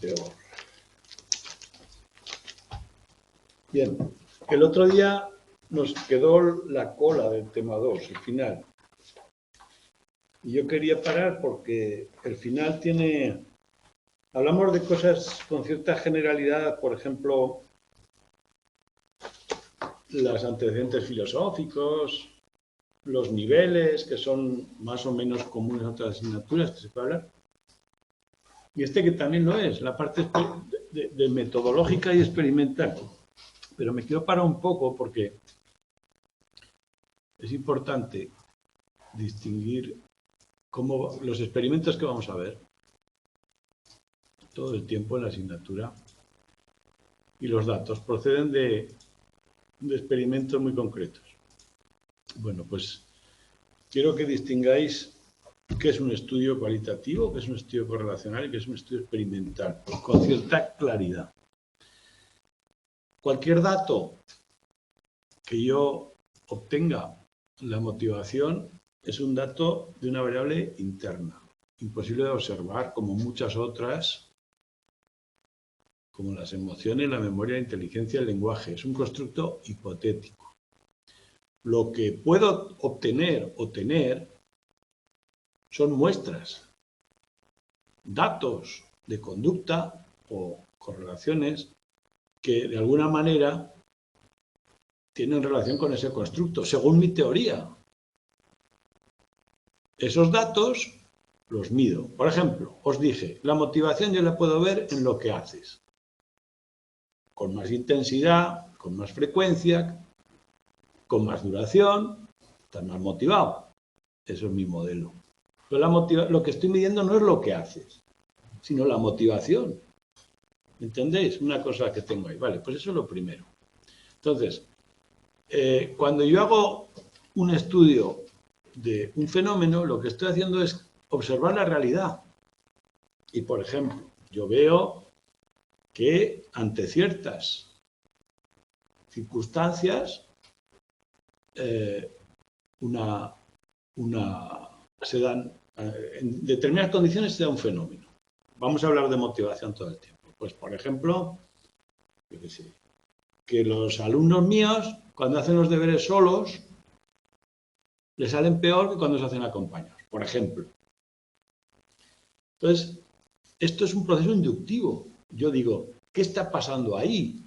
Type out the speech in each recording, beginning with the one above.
Peor. Bien, el otro día nos quedó la cola del tema 2, el final. Y yo quería parar porque el final tiene... Hablamos de cosas con cierta generalidad, por ejemplo, los antecedentes filosóficos, los niveles, que son más o menos comunes a otras asignaturas que se puede hablar. Y este que también lo es, la parte de metodológica y experimental. Pero me quiero parar un poco porque es importante distinguir cómo los experimentos que vamos a ver todo el tiempo en la asignatura y los datos proceden de experimentos muy concretos. Bueno, pues quiero que distingáis qué es un estudio cualitativo, qué es un estudio correlacional y qué es un estudio experimental, con cierta claridad. Cualquier dato que yo obtenga, la motivación es un dato de una variable interna, imposible de observar como muchas otras, como las emociones, la memoria, la inteligencia, el lenguaje. Es un constructo hipotético. Lo que puedo obtener o tener son muestras, datos de conducta o correlaciones que de alguna manera tienen relación con ese constructo, según mi teoría. Esos datos los mido. Por ejemplo, os dije, la motivación yo la puedo ver en lo que haces. Con más intensidad, con más frecuencia, con más duración, estás más motivado. Eso es mi modelo. Pero lo que estoy midiendo no es lo que haces, sino la motivación. ¿Entendéis? Una cosa que tengo ahí. Vale, pues eso es lo primero. Entonces, cuando yo hago un estudio de un fenómeno, lo que estoy haciendo es observar la realidad. Y, por ejemplo, yo veo que ante ciertas circunstancias se dan, en determinadas condiciones se da un fenómeno. Vamos a hablar de motivación todo el tiempo. Pues, por ejemplo, yo qué sé, que los alumnos míos, cuando hacen los deberes solos, les salen peor que cuando se hacen acompañados, por ejemplo. Entonces, esto es un proceso inductivo. Yo digo, ¿qué está pasando ahí?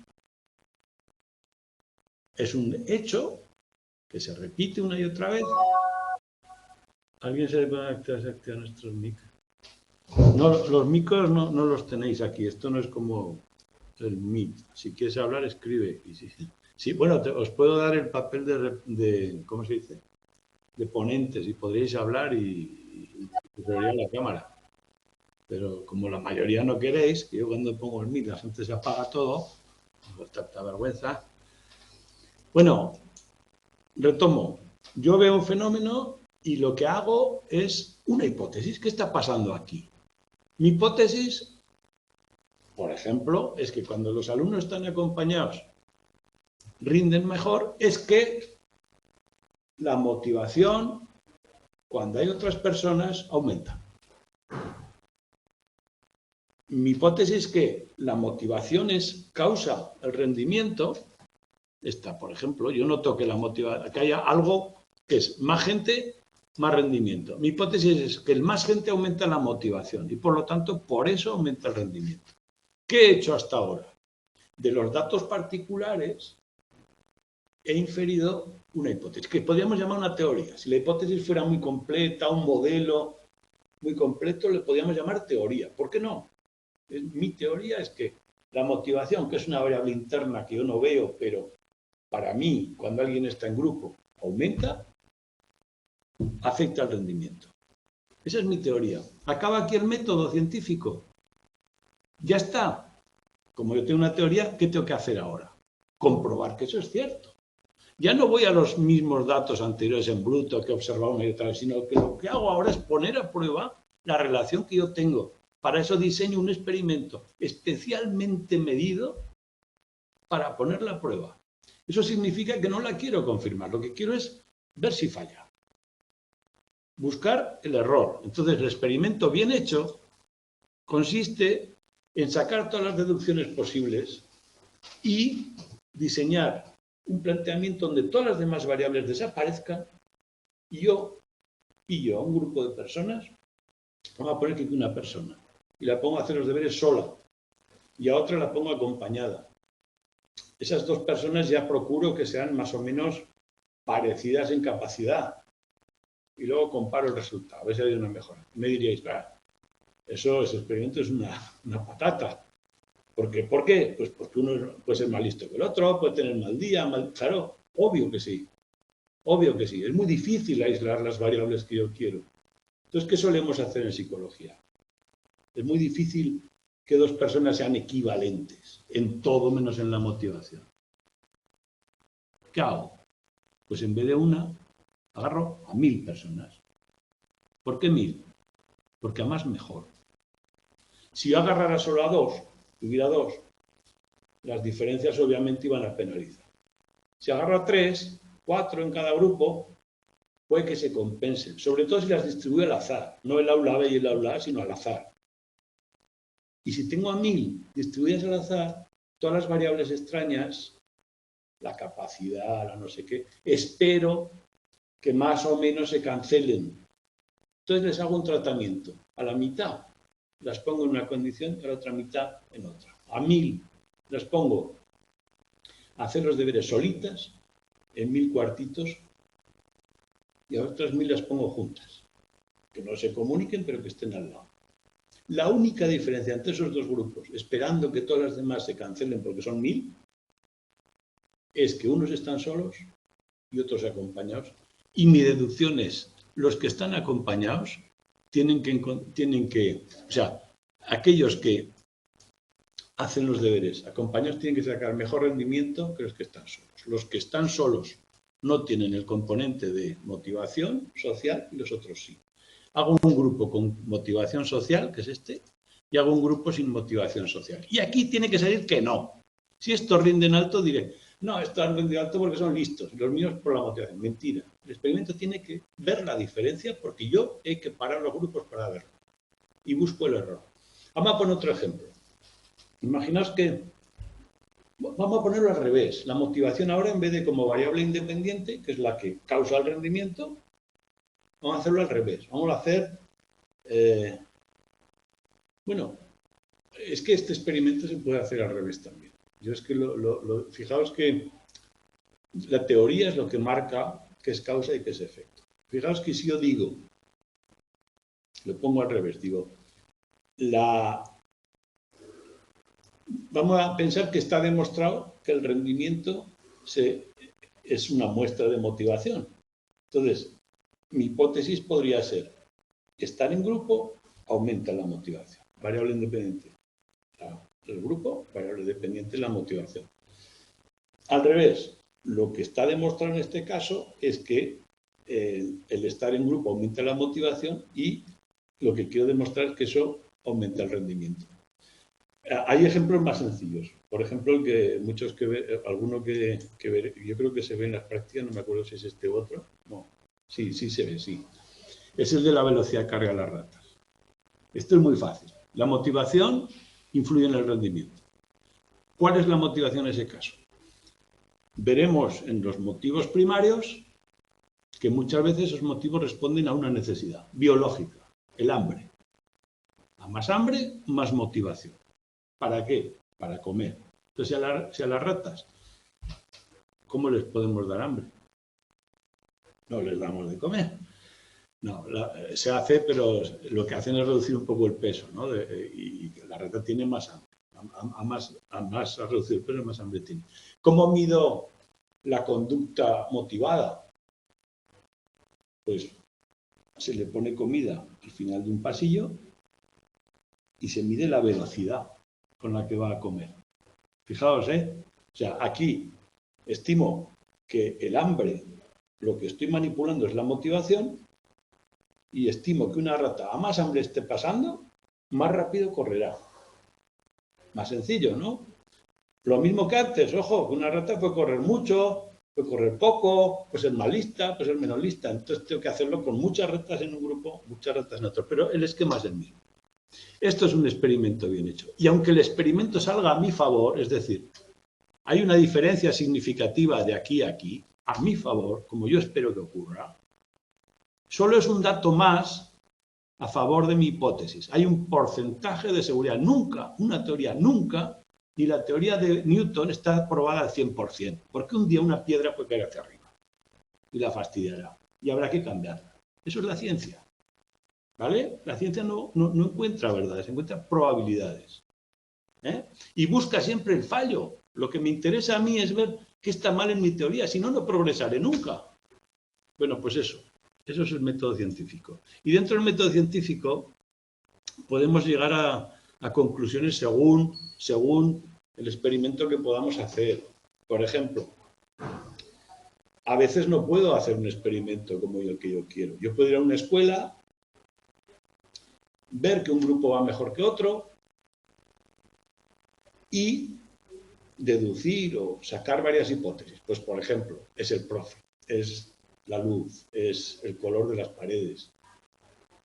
Es un hecho que se repite una y otra vez. ¿Alguien se le puede activar nuestros micros? No, los micros no los tenéis aquí. Esto no es como el Meet. Si quieres hablar, escribe. Y sí, bueno, os puedo dar el papel de ¿cómo se dice? De ponentes y podríais hablar y se vería la cámara. Pero como la mayoría no queréis, que yo cuando pongo el Meet la gente se apaga todo, pues tanta vergüenza. Bueno, retomo. Yo veo un fenómeno y lo que hago es una hipótesis. ¿Qué está pasando aquí? Mi hipótesis, por ejemplo, es que cuando los alumnos están acompañados rinden mejor, es que la motivación, cuando hay otras personas, aumenta. Mi hipótesis es que la motivación causa el rendimiento. Por ejemplo, yo noto que que haya algo que es más gente, más rendimiento. Mi hipótesis es que el más gente aumenta la motivación y por lo tanto por eso aumenta el rendimiento. ¿Qué he hecho hasta ahora? De los datos particulares he inferido una hipótesis, que podríamos llamar una teoría. Si la hipótesis fuera muy completa, un modelo muy completo, le podríamos llamar teoría. ¿Por qué no? Mi teoría es que la motivación, que es una variable interna que yo no veo, pero para mí, cuando alguien está en grupo, aumenta, afecta al rendimiento. Esa es mi teoría. Acaba aquí el método científico. Ya está. Como yo tengo una teoría, ¿qué tengo que hacer ahora? Comprobar que eso es cierto. Ya no voy a los mismos datos anteriores en bruto que he observado una y otra vez, sino que lo que hago ahora es poner a prueba la relación que yo tengo. Para eso diseño un experimento especialmente medido para ponerla a prueba. Eso significa que no la quiero confirmar, lo que quiero es ver si falla. Buscar el error. Entonces, el experimento bien hecho consiste en sacar todas las deducciones posibles y diseñar un planteamiento donde todas las demás variables desaparezcan y yo pillo a un grupo de personas, vamos a poner que una persona, y la pongo a hacer los deberes sola, y a otra la pongo acompañada. Esas dos personas ya procuro que sean más o menos parecidas en capacidad. Y luego comparo el resultado, a ver si hay una mejora. Me diríais, ese experimento es una patata. ¿Por qué? Pues porque uno puede ser más listo que el otro, puede tener mal día, claro, obvio que sí. Obvio que sí. Es muy difícil aislar las variables que yo quiero. Entonces, ¿qué solemos hacer en psicología? Es muy difícil que dos personas sean equivalentes en todo menos en la motivación. ¿Qué hago? Pues en vez de una, agarro a 1000 personas. ¿Por qué 1000? Porque a más mejor. Si yo agarrara solo a dos, tuviera dos, las diferencias obviamente iban a penalizar. Si agarro a 3, 4 en cada grupo, puede que se compensen. Sobre todo si las distribuyo al azar. No el aula B y el aula A, sino al azar. Y si tengo a 1000 distribuidas al azar, todas las variables extrañas, la capacidad, la no sé qué, espero que más o menos se cancelen. Entonces les hago un tratamiento. A la mitad las pongo en una condición y a la otra mitad en otra. A 1000 las pongo a hacer los deberes solitas, en 1000 cuartitos, y a otras 1000 las pongo juntas. Que no se comuniquen, pero que estén al lado. La única diferencia entre esos dos grupos, esperando que todas las demás se cancelen porque son 1000, es que unos están solos y otros acompañados. Y mi deducción es, los que están acompañados tienen que, o sea, aquellos que hacen los deberes acompañados tienen que sacar mejor rendimiento que los que están solos. Los que están solos no tienen el componente de motivación social y los otros sí. Hago un grupo con motivación social, que es este, y hago un grupo sin motivación social. Y aquí tiene que salir que no. Si estos rinden alto, diré, no, estos han rendido alto porque son listos, los míos por la motivación. Mentira. El experimento tiene que ver la diferencia porque yo he que parar los grupos para verlo. Y busco el error. Vamos a poner otro ejemplo. Imaginaos que, vamos a ponerlo al revés. La motivación ahora, en vez de como variable independiente, que es la que causa el rendimiento, vamos a hacerlo al revés. Vamos a hacer... bueno, es que este experimento se puede hacer al revés también. Yo es que fijaos que la teoría es lo que marca qué es causa y qué es efecto. Fijaos que si yo digo, lo pongo al revés, digo, vamos a pensar que está demostrado que el rendimiento es una muestra de motivación. Entonces, mi hipótesis podría ser, estar en grupo aumenta la motivación, variable independiente. El grupo, variable dependiente, la motivación. Al revés, lo que está demostrado en este caso es que el estar en grupo aumenta la motivación y lo que quiero demostrar es que eso aumenta el rendimiento. Hay ejemplos más sencillos. Por ejemplo, alguno que yo creo que se ve en las prácticas, no me acuerdo si es este u otro. No, sí se ve, sí. Es el de la velocidad de carga de las ratas. Esto es muy fácil. La motivación influye en el rendimiento. ¿Cuál es la motivación en ese caso? Veremos en los motivos primarios que muchas veces esos motivos responden a una necesidad biológica, el hambre. A más hambre, más motivación. ¿Para qué? Para comer. Entonces, si a las ratas, ¿cómo les podemos dar hambre? No les damos de comer. No, se hace, pero lo que hacen es reducir un poco el peso, ¿no? Y la rata tiene más hambre. A reducir el peso, más hambre tiene. ¿Cómo mido la conducta motivada? Pues se le pone comida al final de un pasillo y se mide la velocidad con la que va a comer. Fijaos, O sea, aquí estimo que el hambre, lo que estoy manipulando es la motivación y estimo que una rata a más hambre esté pasando, más rápido correrá. Más sencillo, ¿no? Lo mismo que antes, ojo, que una rata puede correr mucho, puede correr poco, puede ser más lista, puede ser menos lista. Entonces tengo que hacerlo con muchas ratas en un grupo, muchas ratas en otro. Pero el esquema es el mismo. Esto es un experimento bien hecho. Y aunque el experimento salga a mi favor, es decir, hay una diferencia significativa de aquí a aquí, a mi favor, como yo espero que ocurra, solo es un dato más a favor de mi hipótesis. Hay un porcentaje de seguridad. Nunca, una teoría, nunca, ni la teoría de Newton está probada al 100%, porque un día una piedra puede caer hacia arriba y la fastidiará y habrá que cambiarla. Eso es la ciencia. ¿Vale? La ciencia no encuentra verdades, encuentra probabilidades. Y busca siempre el fallo. Lo que me interesa a mí es ver qué está mal en mi teoría, si no, no progresaré nunca. Bueno, pues eso es el método científico. Y dentro del método científico podemos llegar a conclusiones según el experimento que podamos hacer. Por ejemplo, a veces no puedo hacer un experimento como el que yo quiero. Yo puedo ir a una escuela, ver que un grupo va mejor que otro y deducir o sacar varias hipótesis. Pues, por ejemplo, es el profe, es la luz, es el color de las paredes,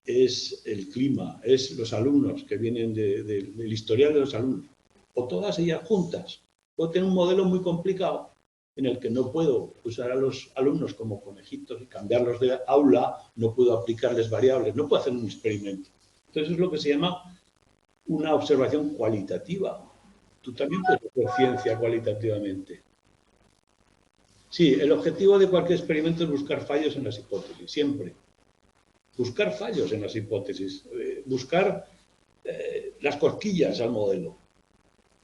es el clima, es los alumnos que vienen del historial de los alumnos, o todas ellas juntas. Puedo tener un modelo muy complicado en el que no puedo usar a los alumnos como conejitos y cambiarlos de aula, no puedo aplicarles variables, no puedo hacer un experimento. Entonces es lo que se llama una observación cualitativa. Tú también puedes hacer ciencia cualitativamente. Sí, el objetivo de cualquier experimento es buscar fallos en las hipótesis, siempre. Buscar fallos en las hipótesis, buscar las cosquillas al modelo.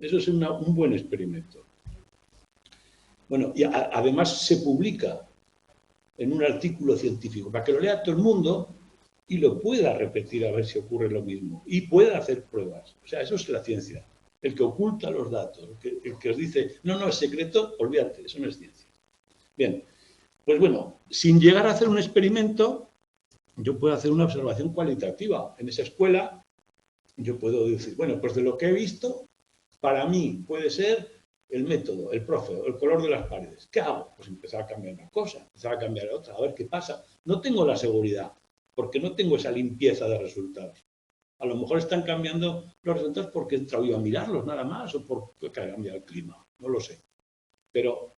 Eso es un buen experimento. Bueno, y además se publica en un artículo científico para que lo lea todo el mundo y lo pueda repetir a ver si ocurre lo mismo y pueda hacer pruebas. O sea, eso es la ciencia. El que oculta los datos, el que os dice, no, es secreto, olvídate, eso no es ciencia. Bien, pues bueno, sin llegar a hacer un experimento, yo puedo hacer una observación cualitativa. En esa escuela yo puedo decir, bueno, pues de lo que he visto, para mí puede ser el método, el profe, el color de las paredes. ¿Qué hago? Pues empezar a cambiar una cosa, empezar a cambiar otra, a ver qué pasa. No tengo la seguridad, porque no tengo esa limpieza de resultados. A lo mejor están cambiando los resultados porque he entrado yo a mirarlos nada más o porque ha cambiado el clima, no lo sé. Pero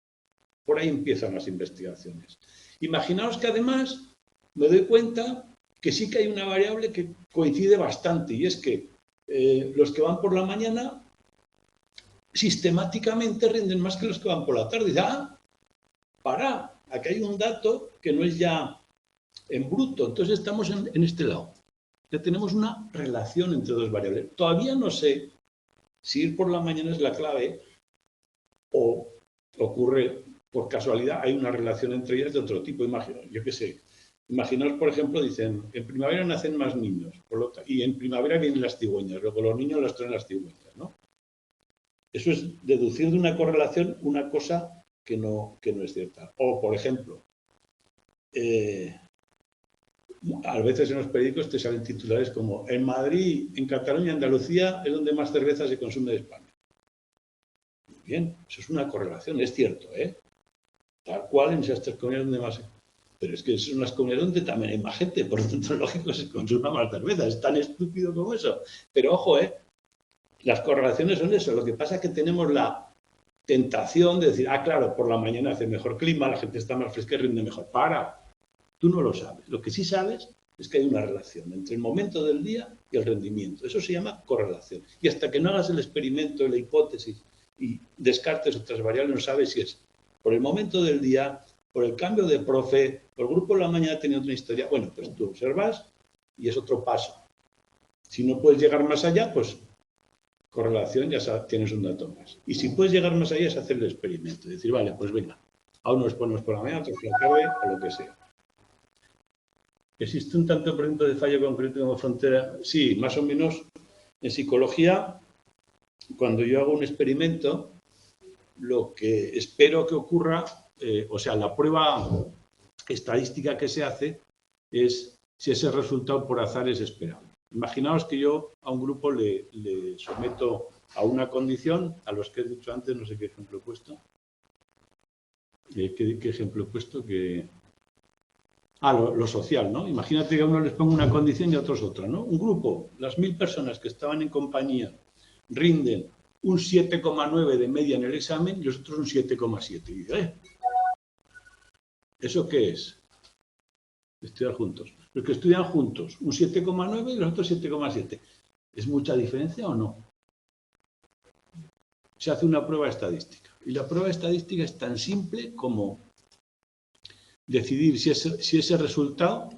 por ahí empiezan las investigaciones. Imaginaos que además me doy cuenta que sí que hay una variable que coincide bastante y es que los que van por la mañana sistemáticamente rinden más que los que van por la tarde. Y dice, aquí hay un dato que no es ya en bruto, entonces estamos en este lado. Ya tenemos una relación entre dos variables. Todavía no sé si ir por la mañana es la clave o ocurre por casualidad, hay una relación entre ellas de otro tipo. Yo qué sé, imaginaos, por ejemplo, dicen, en primavera nacen más niños, y en primavera vienen las cigüeñas, luego los niños los traen las cigüeñas, ¿no? Eso es deducir de una correlación una cosa que no es cierta. O, por ejemplo, a veces en los periódicos te salen titulares como en Madrid, en Cataluña, Andalucía es donde más cerveza se consume de España. Muy bien, eso es una correlación, es cierto, ¿eh? Tal cual en esas tres comunidades donde más... Pero es que son las comunidades donde también hay más gente, por lo tanto, lógico, se consuma más cerveza. Es tan estúpido como eso. Pero ojo, las correlaciones son eso. Lo que pasa es que tenemos la tentación de decir, claro, por la mañana hace mejor clima, la gente está más fresca y rinde mejor. Tú no lo sabes. Lo que sí sabes es que hay una relación entre el momento del día y el rendimiento. Eso se llama correlación. Y hasta que no hagas el experimento, la hipótesis y descartes otras variables, no sabes si es por el momento del día, por el cambio de profe, por el grupo de la mañana tenía otra historia. Bueno, pues tú observas y es otro paso. Si no puedes llegar más allá, pues correlación, ya sabes, tienes un dato más. Y si puedes llegar más allá es hacer el experimento. Decir, vale, pues venga, a unos ponemos por la mañana, otros por la tarde, o lo que sea. ¿Existe un tanto por ciento de fallo concreto como frontera? Sí, más o menos. En psicología, cuando yo hago un experimento, lo que espero que ocurra, o sea, la prueba estadística que se hace es si ese resultado por azar es esperable. Imaginaos que yo a un grupo le someto a una condición, a los que he dicho antes, no sé qué ejemplo he puesto. ¿Qué ejemplo he puesto? Lo social, ¿no? Imagínate que a uno les pongo una condición y a otros otra, ¿no? Un grupo, las 1000 personas que estaban en compañía rinden un 7,9 de media en el examen y los otros un 7,7. Y dice, ¿eso qué es? Estudiar juntos. Los que estudian juntos, un 7,9 y los otros 7,7. ¿Es mucha diferencia o no? Se hace una prueba estadística. Y la prueba estadística es tan simple como decidir si ese resultado,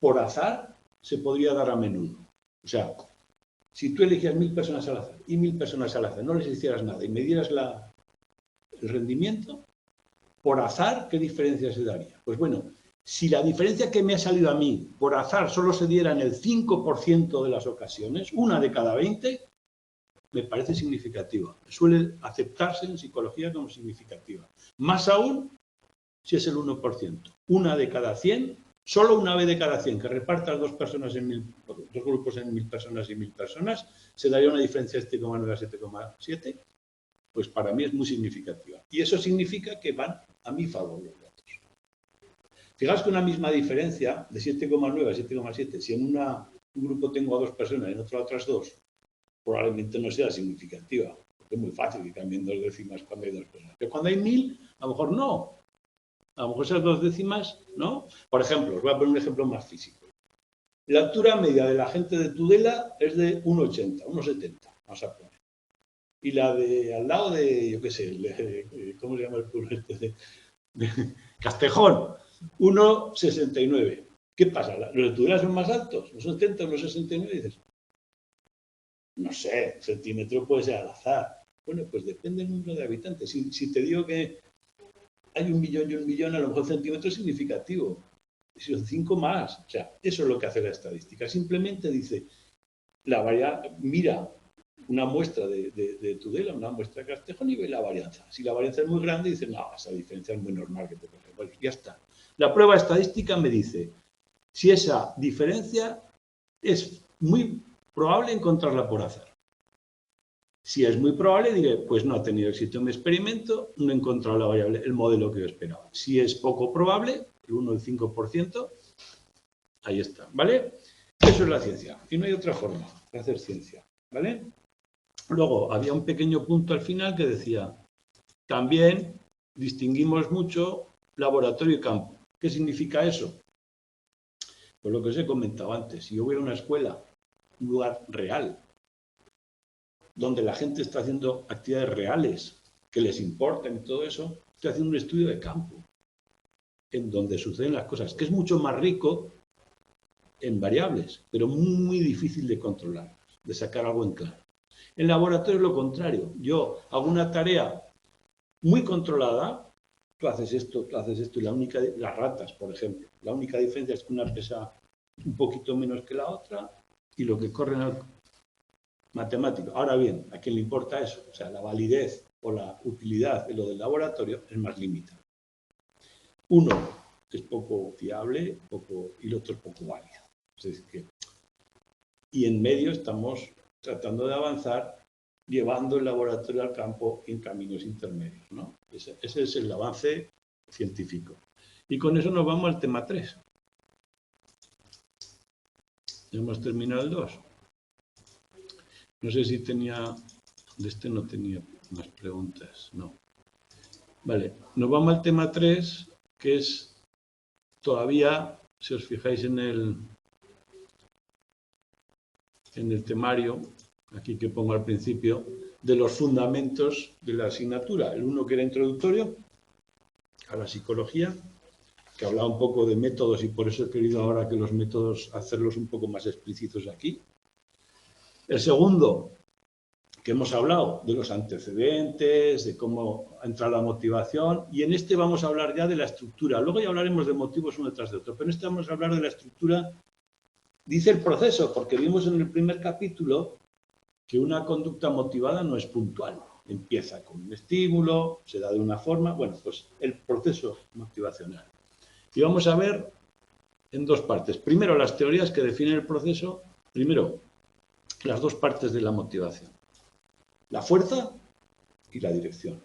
por azar, se podría dar a menudo. O sea, si tú elegías 1000 personas al azar y 1000 personas al azar, no les hicieras nada y me dieras el rendimiento, por azar, ¿qué diferencia se daría? Pues bueno, si la diferencia que me ha salido a mí por azar solo se diera en el 5% de las ocasiones, una de cada 20, me parece significativa. Suele aceptarse en psicología como significativa. Más aún si es el 1%. Una de cada 100, solo una vez de cada 100, que repartas dos grupos en 1000 personas y 1000 personas, se daría una diferencia de 7,9 a 7,7. Pues para mí es muy significativa. Y eso significa que van a mi favor los datos. Fijaos que una misma diferencia de 7,9 a 7,7, si en un grupo tengo a 2 personas y en otro a otras 2, probablemente no sea significativa. Porque es muy fácil que cambien 2 décimas cuando hay 2 personas. Pero cuando hay 1000, a lo mejor no. A lo mejor esas 2 décimas, ¿no? Por ejemplo, os voy a poner un ejemplo más físico. La altura media de la gente de Tudela es de 1,80, 1,70, vamos a poner. Y la de al lado de, yo qué sé, ¿cómo se llama el pueblo este? De Castejón, 1,69. ¿Qué pasa? ¿Los de Tudela son más altos? ¿Los 70 o los 69? Dices, no sé, centímetro puede ser al azar. Bueno, pues depende del número de habitantes. Si te digo que hay 1.000.000 y 1.000.000, a lo mejor centímetro es significativo. Si son 5 más. O sea, eso es lo que hace la estadística. Simplemente dice, mira una muestra de Tudela, una muestra de Castejón y ve la varianza. Si la varianza es muy grande, dice, no, esa diferencia es muy normal que te pase. Bueno, ya está. La prueba estadística me dice si esa diferencia es muy probable encontrarla por azar. Si es muy probable, diré, pues no ha tenido éxito en mi experimento, no he encontrado la variable, el modelo que yo esperaba. Si es poco probable, el 1 o el 5%, ahí está, ¿vale? Eso es la ciencia. Y no hay otra forma de hacer ciencia, ¿vale? Luego, había un pequeño punto al final que decía, también distinguimos mucho laboratorio y campo. ¿Qué significa eso? Pues lo que os he comentado antes. Si yo voy a una escuela, un lugar real, donde la gente está haciendo actividades reales que les importan y todo eso, estoy haciendo un estudio de campo, en donde suceden las cosas, que es mucho más rico en variables, pero muy difícil de controlar, de sacar algo en claro. En laboratorio es lo contrario. Yo hago una tarea muy controlada, tú haces esto, y las ratas, por ejemplo, la única diferencia es que una pesa un poquito menos que la otra y lo que corren al matemático. Ahora bien, ¿a quién le importa eso? O sea, la validez o la utilidad de lo del laboratorio es más limitada. Uno es poco fiable y el otro es poco válido. Es decir, y en medio estamos tratando de avanzar llevando el laboratorio al campo en caminos intermedios, ¿no? Ese es el avance científico. Y con eso nos vamos al tema 3. Hemos terminado el 2. No sé si tenía... De este no tenía más preguntas, no. Vale, nos vamos al tema 3, que es todavía, si os fijáis en el temario, aquí que pongo al principio, de los fundamentos de la asignatura. El uno que era introductorio a la psicología, que hablaba un poco de métodos y por eso he querido ahora que los métodos hacerlos un poco más explícitos aquí. El segundo, que hemos hablado de los antecedentes, de cómo entra la motivación, y en este vamos a hablar ya de la estructura. Luego ya hablaremos de motivos uno tras de otro, pero en este vamos a hablar de la estructura. Dice el proceso, porque vimos en el primer capítulo que una conducta motivada no es puntual. Empieza con un estímulo, se da de una forma, bueno, pues el proceso motivacional. Y vamos a ver en dos partes. Primero, las teorías que definen el proceso. Primero, las dos partes de la motivación. La fuerza y la dirección.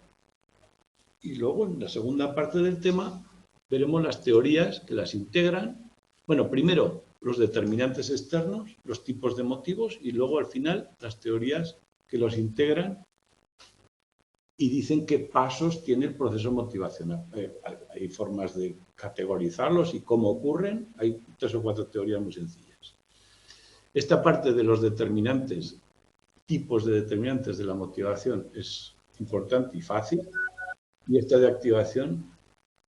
Y luego, en la segunda parte del tema, veremos las teorías que las integran. Bueno, primero los determinantes externos, los tipos de motivos, y luego al final las teorías que los integran y dicen qué pasos tiene el proceso motivacional. Hay formas de categorizarlos y cómo ocurren. Hay 3 o 4 teorías muy sencillas. Esta parte de los determinantes, tipos de determinantes de la motivación, es importante y fácil. Y esta de activación,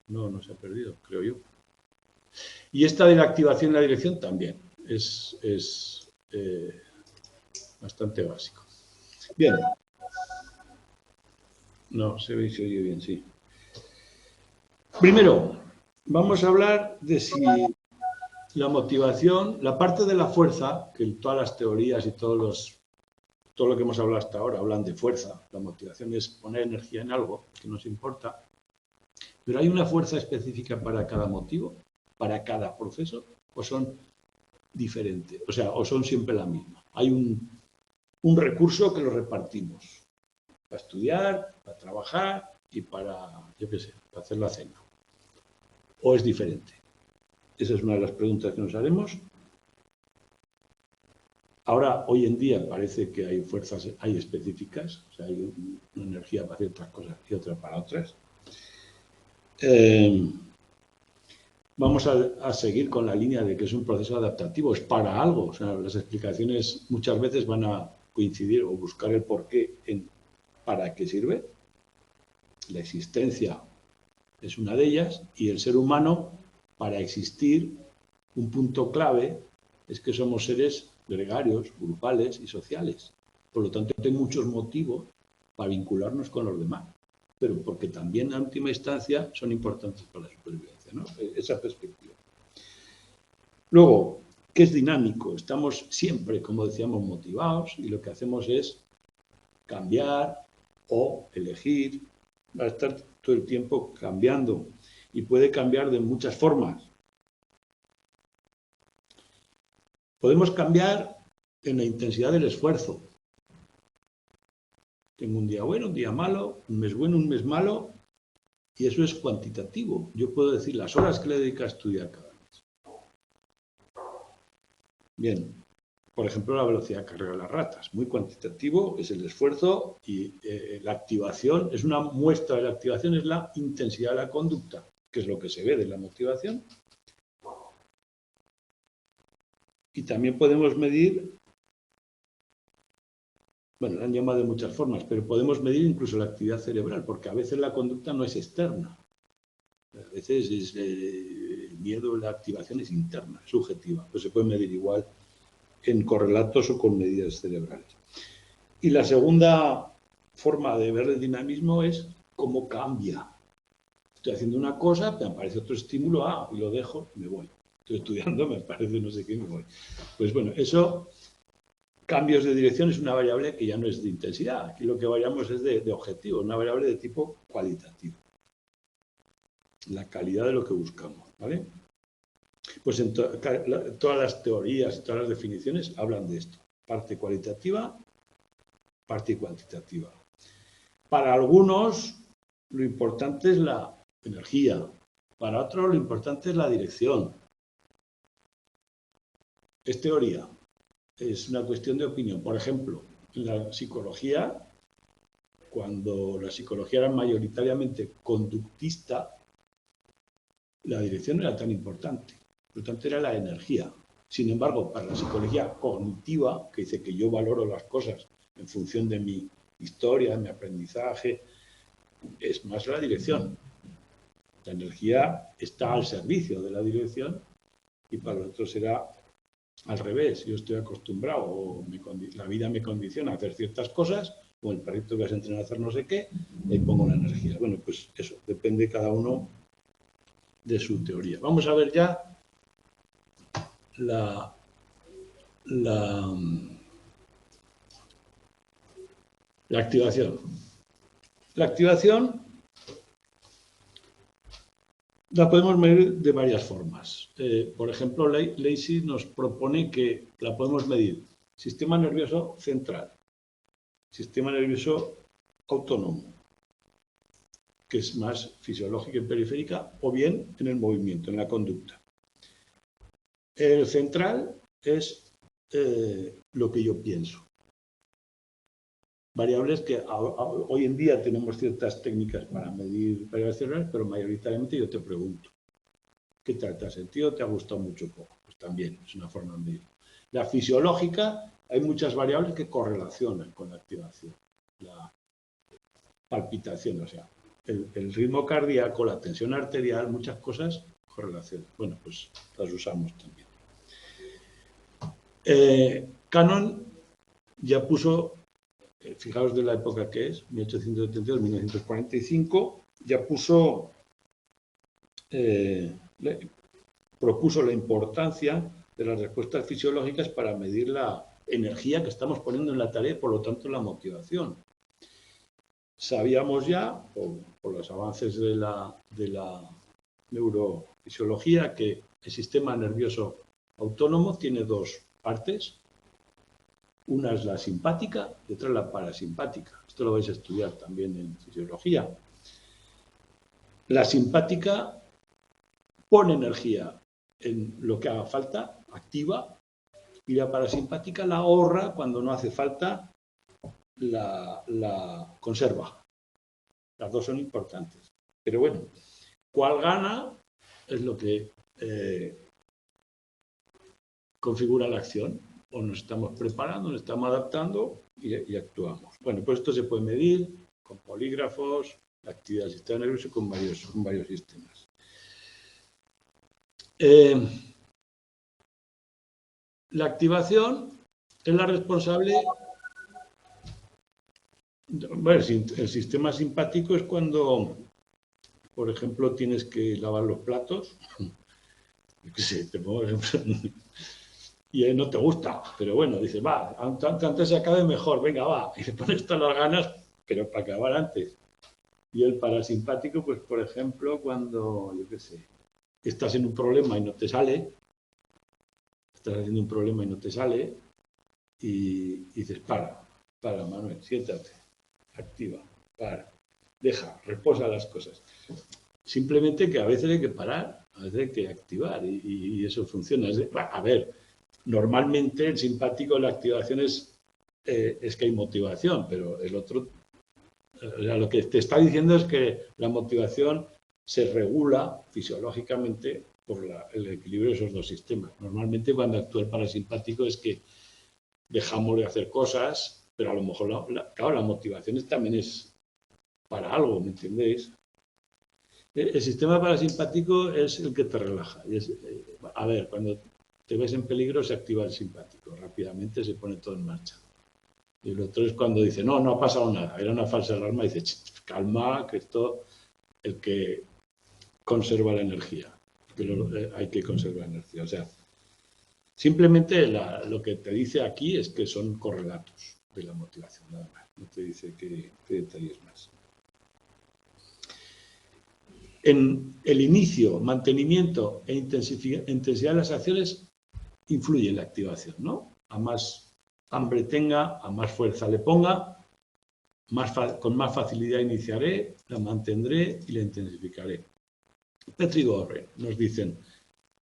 no se ha perdido, creo yo. Y esta de la activación y la dirección también es bastante básico. Bien. No, se ve y se oye bien, sí. Primero, vamos a hablar de si la motivación, la parte de la fuerza, que todas las teorías y todo lo que hemos hablado hasta ahora hablan de fuerza. La motivación es poner energía en algo que nos importa. Pero ¿hay una fuerza específica para cada motivo, para cada proceso? ¿O son diferentes? O sea, ¿o son siempre la misma? Hay un recurso que lo repartimos para estudiar, para trabajar y para, yo qué sé, para hacer la cena. ¿O es diferente? Esa es una de las preguntas que nos haremos. Ahora, hoy en día, parece que hay fuerzas, hay específicas, o sea, hay una energía para ciertas cosas y otra para otras. Vamos a seguir con la línea de que es un proceso adaptativo, es para algo. O sea, las explicaciones muchas veces van a coincidir o buscar el porqué en para qué sirve. La existencia es una de ellas y el ser humano, para existir, un punto clave es que somos seres gregarios, grupales y sociales. Por lo tanto, hay muchos motivos para vincularnos con los demás, pero porque también, en última instancia, son importantes para la supervivencia, ¿no? Esa perspectiva. Luego, ¿qué es dinámico? Estamos siempre, como decíamos, motivados y lo que hacemos es cambiar o elegir, va a estar todo el tiempo cambiando y puede cambiar de muchas formas. Podemos cambiar en la intensidad del esfuerzo. Tengo un día bueno, un día malo, un mes bueno, un mes malo, y eso es cuantitativo. Yo puedo decir las horas que le dedico a estudiar cada mes. Bien, por ejemplo, la velocidad de carrera de las ratas. Muy cuantitativo, es el esfuerzo y la activación, es una muestra de la activación, es la intensidad de la conducta, que es lo que se ve de la motivación. Y también podemos medir, bueno, la han llamado de muchas formas, pero podemos medir incluso la actividad cerebral, porque a veces la conducta no es externa. A veces el miedo, la activación es interna, subjetiva. Pues se puede medir igual en correlatos o con medidas cerebrales. Y la segunda forma de ver el dinamismo es cómo cambia. Estoy haciendo una cosa, me aparece otro estímulo, y lo dejo y me voy. Estoy estudiando, me aparece no sé qué y me voy. Pues bueno, eso, cambios de dirección es una variable que ya no es de intensidad. Aquí lo que variamos es de objetivo, una variable de tipo cualitativo. La calidad de lo que buscamos, ¿vale? Pues en todas las teorías, todas las definiciones hablan de esto. Parte cualitativa, parte cuantitativa. Para algunos, lo importante es la energía. Para otros, lo importante es la dirección. Es teoría. Es una cuestión de opinión. Por ejemplo, en la psicología, cuando la psicología era mayoritariamente conductista, la dirección no era tan importante. Por lo tanto, era la energía. Sin embargo, para la psicología cognitiva, que dice que yo valoro las cosas en función de mi historia, de mi aprendizaje, es más la dirección. La energía está al servicio de la dirección y para los otros será al revés. Yo estoy acostumbrado, o la vida me condiciona a hacer ciertas cosas, o el perrito que vas a entrenar a hacer no sé qué, y pongo la energía. Bueno, pues eso, depende cada uno de su teoría. Vamos a ver ya la activación. La activación la podemos medir de varias formas. Por ejemplo, Lacey nos propone que la podemos medir sistema nervioso central, sistema nervioso autónomo, que es más fisiológica y periférica, o bien en el movimiento, en la conducta. El central es lo que yo pienso. Variables que hoy en día tenemos ciertas técnicas para medir variables cerebrales, pero mayoritariamente yo te pregunto, ¿qué tal te ha sentido? ¿Te ha gustado mucho o poco? Pues también es una forma de medir. La fisiológica, hay muchas variables que correlacionan con la activación. La palpitación, o sea, el ritmo cardíaco, la tensión arterial, muchas cosas correlacionan. Bueno, pues las usamos también. Cannon ya puso, fijaos de la época que es, 1872-1945, ya puso, propuso la importancia de las respuestas fisiológicas para medir la energía que estamos poniendo en la tarea y por lo tanto la motivación. Sabíamos ya, por los avances de la neurofisiología, que el sistema nervioso autónomo tiene dos partes. Una es la simpática y otra es la parasimpática. Esto lo vais a estudiar también en fisiología. La simpática pone energía en lo que haga falta, activa, y la parasimpática la ahorra cuando no hace falta, la conserva. Las dos son importantes. Pero bueno, ¿cuál gana? Es lo que configura la acción. O nos estamos preparando, nos estamos adaptando y actuamos. Bueno, pues esto se puede medir con polígrafos, la actividad del sistema nervioso con varios sistemas. La activación es la responsable. Bueno, el sistema simpático es cuando, por ejemplo, tienes que lavar los platos. Yo qué sé, te pongo ejemplo. Y no te gusta, pero bueno, dices, va, antes se acabe mejor, venga, va. Y le pones todas las ganas, pero para acabar antes. Y el parasimpático, pues, por ejemplo, cuando, yo qué sé, estás en un problema y no te sale, estás haciendo un problema y no te sale, y dices, para, Manuel, siéntate, activa, para, deja, reposa las cosas. Simplemente que a veces hay que parar, a veces hay que activar, y eso funciona. A ver, normalmente el simpático, la activación es que hay motivación, pero el otro, lo que te está diciendo es que la motivación se regula fisiológicamente por el equilibrio de esos dos sistemas. Normalmente cuando actúa el parasimpático es que dejamos de hacer cosas, pero a lo mejor, claro, la motivación también es para algo, ¿me entendéis? El sistema parasimpático es el que te relaja. A ver, cuando te ves en peligro se activa el simpático, rápidamente se pone todo en marcha. Y el otro es cuando dice, no, no ha pasado nada, era una falsa alarma, y dice, calma, que esto, el que conserva la energía, que hay que conservar energía. O sea, simplemente lo que te dice aquí es que son correlatos de la motivación, nada más. No te dice qué detalles más. En el inicio, mantenimiento e intensidad de las acciones influye en la activación, ¿no? A más hambre tenga, a más fuerza le ponga, con más facilidad iniciaré, la mantendré y la intensificaré. Petri y Gorren nos dicen,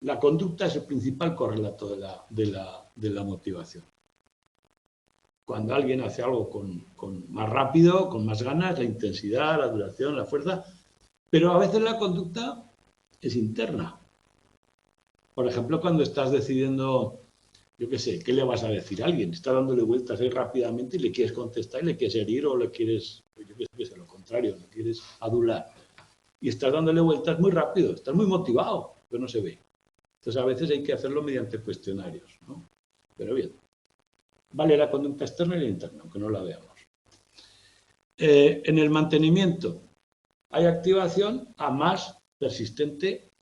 la conducta es el principal correlato de la motivación. Cuando alguien hace algo con más rápido, con más ganas, la intensidad, la duración, la fuerza, pero a veces la conducta es interna. Por ejemplo, cuando estás decidiendo, yo qué sé, ¿qué le vas a decir a alguien? Estás dándole vueltas ahí rápidamente y le quieres contestar y le quieres herir o le quieres, yo qué sé, lo contrario, le quieres adular. Y estás dándole vueltas muy rápido, estás muy motivado, pero no se ve. Entonces a veces hay que hacerlo mediante cuestionarios, ¿no? Pero bien, vale la conducta externa y la interna, aunque no la veamos. En el mantenimiento hay activación a más persistente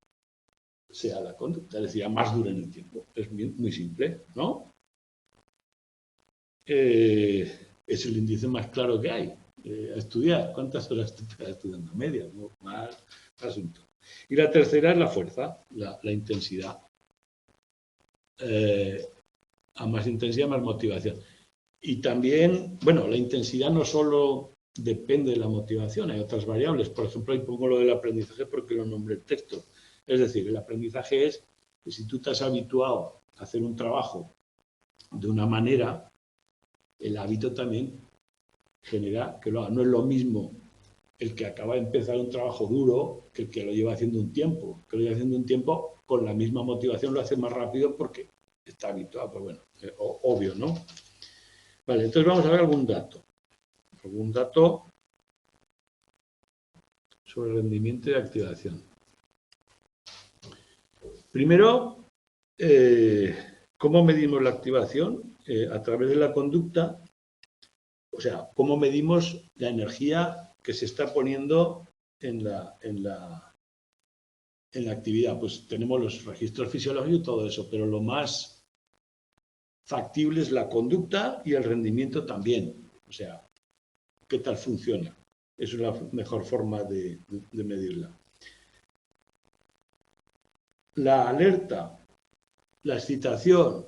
sea la conducta, es decir, a más dura en el tiempo. Es muy simple, ¿no? Es el índice más claro que hay. A estudiar, ¿cuántas horas te estás estudiando? Media, ¿no? Más asunto. Y la tercera es la fuerza, la intensidad. A más intensidad, más motivación. Y también, bueno, la intensidad no solo depende de la motivación. Hay otras variables. Por ejemplo, ahí pongo lo del aprendizaje porque lo nombré el texto. Es decir, el aprendizaje es que si tú te has habituado a hacer un trabajo de una manera, el hábito también genera que lo haga. No es lo mismo el que acaba de empezar un trabajo duro que el que lo lleva haciendo un tiempo. Que lo lleva haciendo un tiempo con la misma motivación lo hace más rápido porque está habituado. Pues bueno, obvio, ¿no? Vale, entonces vamos a ver algún dato. Algún dato sobre rendimiento y activación. Primero, ¿cómo medimos la activación? A través de la conducta, o sea, ¿cómo medimos la energía que se está poniendo en la actividad? Pues tenemos los registros fisiológicos y todo eso, pero lo más factible es la conducta y el rendimiento también. O sea, ¿qué tal funciona? Esa es la mejor forma de medirla. La alerta, la excitación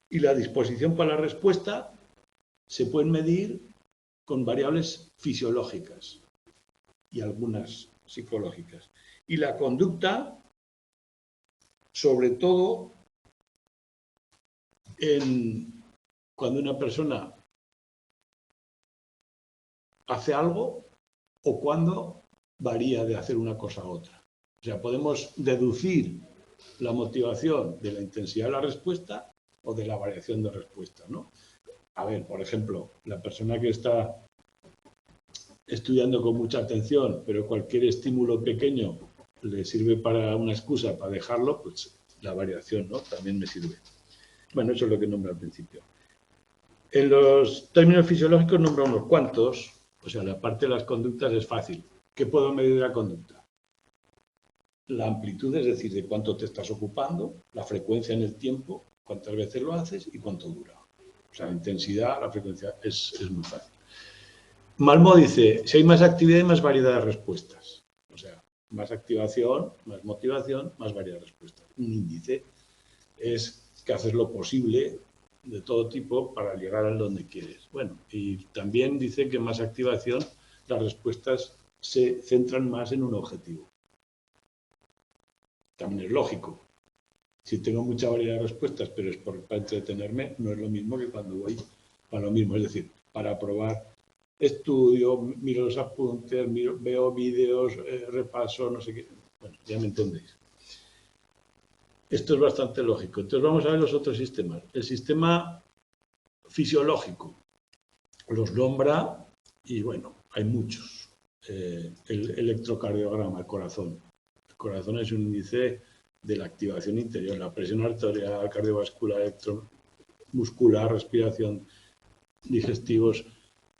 y la disposición para la respuesta se pueden medir con variables fisiológicas y algunas psicológicas. Y la conducta, sobre todo, cuando una persona hace algo o cuando varía de hacer una cosa a otra. O sea, podemos deducir la motivación de la intensidad de la respuesta o de la variación de respuesta, ¿no? A ver, por ejemplo, la persona que está estudiando con mucha atención, pero cualquier estímulo pequeño le sirve para una excusa para dejarlo, pues la variación, ¿no? También me sirve. Bueno, eso es lo que nombro al principio. En los términos fisiológicos nombro unos cuantos, o sea, la parte de las conductas es fácil. ¿Qué puedo medir de la conducta? La amplitud, es decir, de cuánto te estás ocupando, la frecuencia en el tiempo, cuántas veces lo haces y cuánto dura. O sea, la intensidad, la frecuencia, es muy fácil. Malmo dice, si hay más actividad y más variedad de respuestas. O sea, más activación, más motivación, más variedad de respuestas. Un índice es que haces lo posible de todo tipo para llegar a donde quieres. Bueno, y también dice que más activación, las respuestas se centran más en un objetivo. También es lógico. Si tengo mucha variedad de respuestas, pero es para entretenerme, no es lo mismo que cuando voy para lo mismo. Es decir, para probar, estudio, miro los apuntes, veo vídeos, repaso, no sé qué. Bueno, ya me entendéis. Esto es bastante lógico. Entonces vamos a ver los otros sistemas. El sistema fisiológico los nombra y bueno, hay muchos. El electrocardiograma, el corazón. El corazón es un índice de la activación interior, la presión arterial, cardiovascular, electromuscular, respiración, digestivos,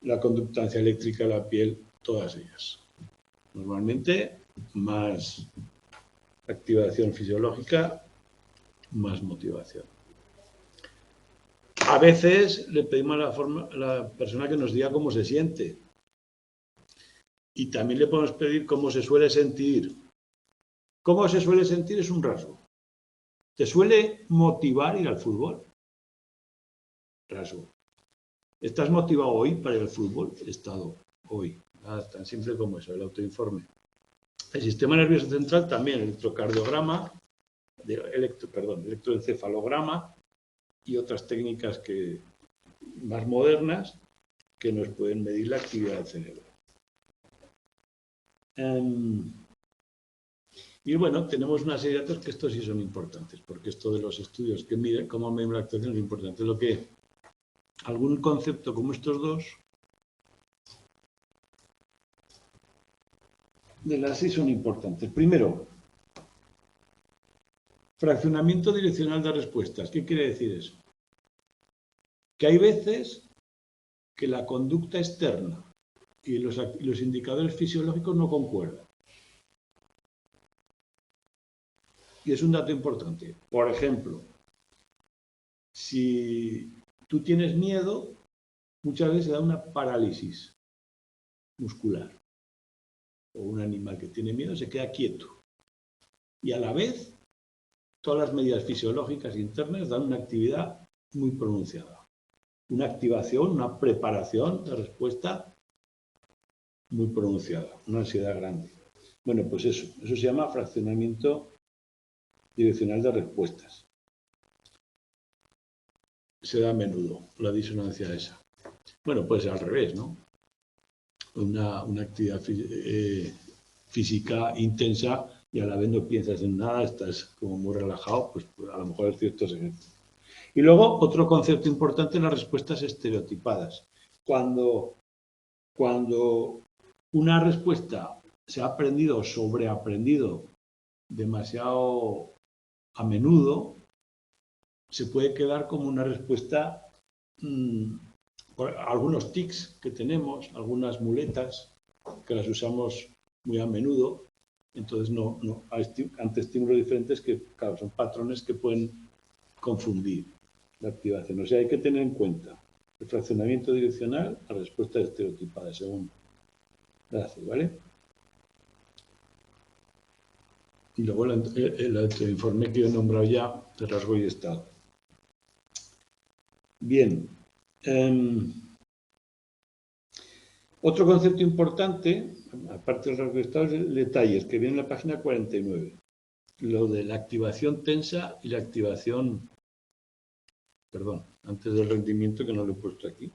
la conductancia eléctrica de la piel, todas ellas. Normalmente más activación fisiológica, más motivación. A veces le pedimos a la persona que nos diga cómo se siente. Y también le podemos pedir cómo se suele sentir. ¿Cómo se suele sentir? Es un rasgo. ¿Te suele motivar ir al fútbol? Rasgo. ¿Estás motivado hoy para ir al fútbol? He estado hoy. Nada, tan simple como eso, el autoinforme. El sistema nervioso central también, electrocardiograma, electroencefalograma y otras técnicas más modernas que nos pueden medir la actividad del cerebro. Y bueno, tenemos una serie de datos que estos sí son importantes, porque esto de los estudios que miden cómo medir la actuación es importante. Lo que algún concepto como estos dos de las 6 son importantes. Primero, fraccionamiento direccional de respuestas. ¿Qué quiere decir eso? Que hay veces que la conducta externa y los indicadores fisiológicos no concuerdan. Y es un dato importante. Por ejemplo, si tú tienes miedo, muchas veces se da una parálisis muscular. O un animal que tiene miedo se queda quieto. Y a la vez, todas las medidas fisiológicas internas dan una actividad muy pronunciada. una activación, una preparación de respuesta muy pronunciada, una ansiedad grande. Bueno, pues eso se llama fraccionamiento direccional de respuestas. Se da a menudo la disonancia esa. Bueno, puede ser al revés, ¿no? Una actividad física intensa y a la vez no piensas en nada, estás como muy relajado, pues a lo mejor es cierto ejercicios. Y luego, otro concepto importante, las respuestas estereotipadas. Cuando una respuesta se ha aprendido o sobreaprendido demasiado a menudo, se puede quedar como una respuesta, por algunos tics que tenemos, algunas muletas que las usamos muy a menudo, entonces ante estímulos diferentes que, claro, son patrones que pueden confundir la activación. O sea, hay que tener en cuenta el fraccionamiento direccional a respuesta estereotipada, según Gracias, ¿vale? Y luego el informe que yo he nombrado ya de rasgo y estado. Bien. Otro concepto importante, aparte del rasgo y estado, es el detalles, que viene en la página 49. Lo de la activación tensa y la activación, perdón, antes del rendimiento, que no lo he puesto aquí.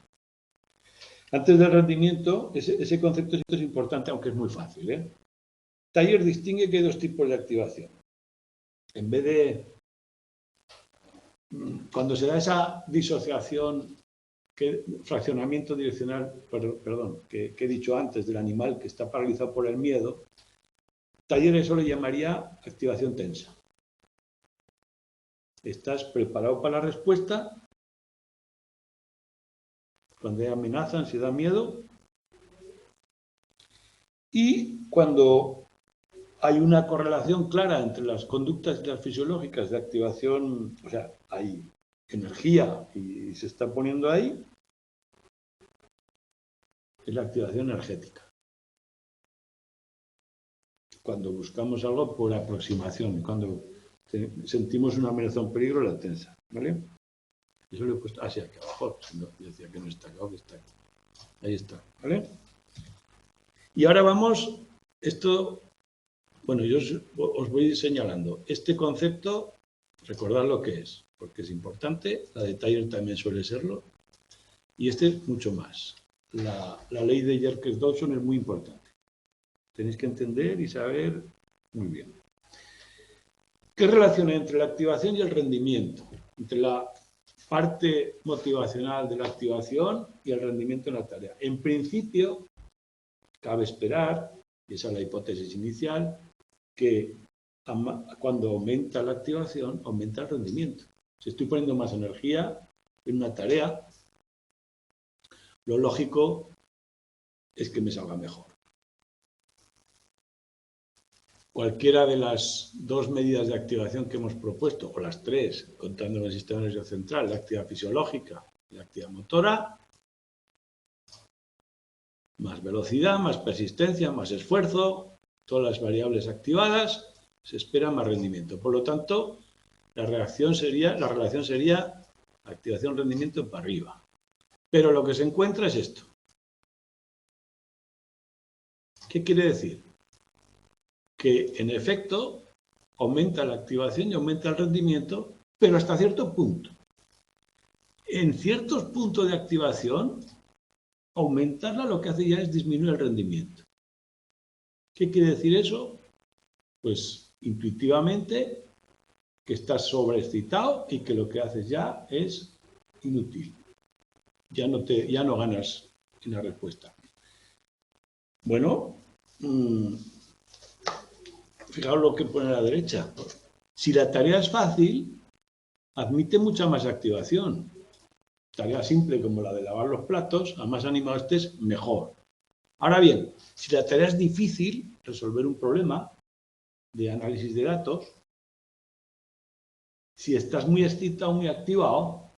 Antes del rendimiento, ese concepto es importante, aunque es muy fácil, ¿eh? Thayer distingue que hay dos tipos de activación. En vez de, cuando se da esa disociación, fraccionamiento direccional, perdón, que he dicho antes, del animal que está paralizado por el miedo, Thayer eso le llamaría activación tensa. Estás preparado para la respuesta, cuando hay amenaza, ansiedad, miedo, y cuando hay una correlación clara entre las conductas y las fisiológicas de activación, o sea, hay energía y se está poniendo ahí, es la activación energética. Cuando buscamos algo por aproximación, cuando sentimos una amenaza o un peligro, la tensa, ¿vale? Eso lo he puesto así aquí abajo, no, yo decía que no está acá, que está aquí. Ahí está, ¿vale? Y ahora vamos, esto, bueno, yo os voy señalando. Este concepto, recordad lo que es, porque es importante, la de Thayer también suele serlo, y este mucho más. La ley de Yerkes-Dodson es muy importante. Tenéis que entender y saber muy bien. ¿Qué relación hay entre la activación y el rendimiento? Entre la parte motivacional de la activación y el rendimiento en la tarea. En principio, cabe esperar, y esa es la hipótesis inicial, que cuando aumenta la activación, aumenta el rendimiento. Si estoy poniendo más energía en una tarea, lo lógico es que me salga mejor. Cualquiera de las dos medidas de activación que hemos propuesto, o las tres, contando el sistema nervioso central, la actividad fisiológica y la actividad motora, más velocidad, más persistencia, más esfuerzo, todas las variables activadas, se espera más rendimiento. Por lo tanto, la relación sería activación-rendimiento para arriba. Pero lo que se encuentra es esto. ¿Qué quiere decir? Que en efecto aumenta la activación y aumenta el rendimiento, pero hasta cierto punto. En ciertos puntos de activación, aumentarla lo que hace ya es disminuir el rendimiento. ¿Qué quiere decir eso? Pues intuitivamente que estás sobreexcitado y que lo que haces ya es inútil. Ya no ganas en la respuesta. Bueno, fijaos lo que pone a la derecha. Si la tarea es fácil, admite mucha más activación. Tarea simple como la de lavar los platos, a más animado estés, mejor. Ahora bien, si la tarea es difícil, resolver un problema de análisis de datos, si estás muy excitado, muy activado,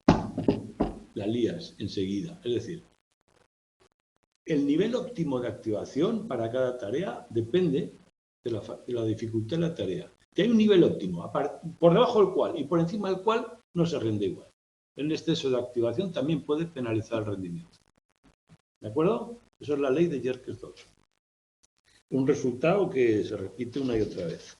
la lías enseguida. Es decir, el nivel óptimo de activación para cada tarea depende de la dificultad de la tarea. Que hay un nivel óptimo, por debajo del cual y por encima del cual no se rinde igual. en exceso de activación también puede penalizar el rendimiento. ¿De acuerdo? Eso es la ley de Yerkes-Dodds. Un resultado que se repite una y otra vez.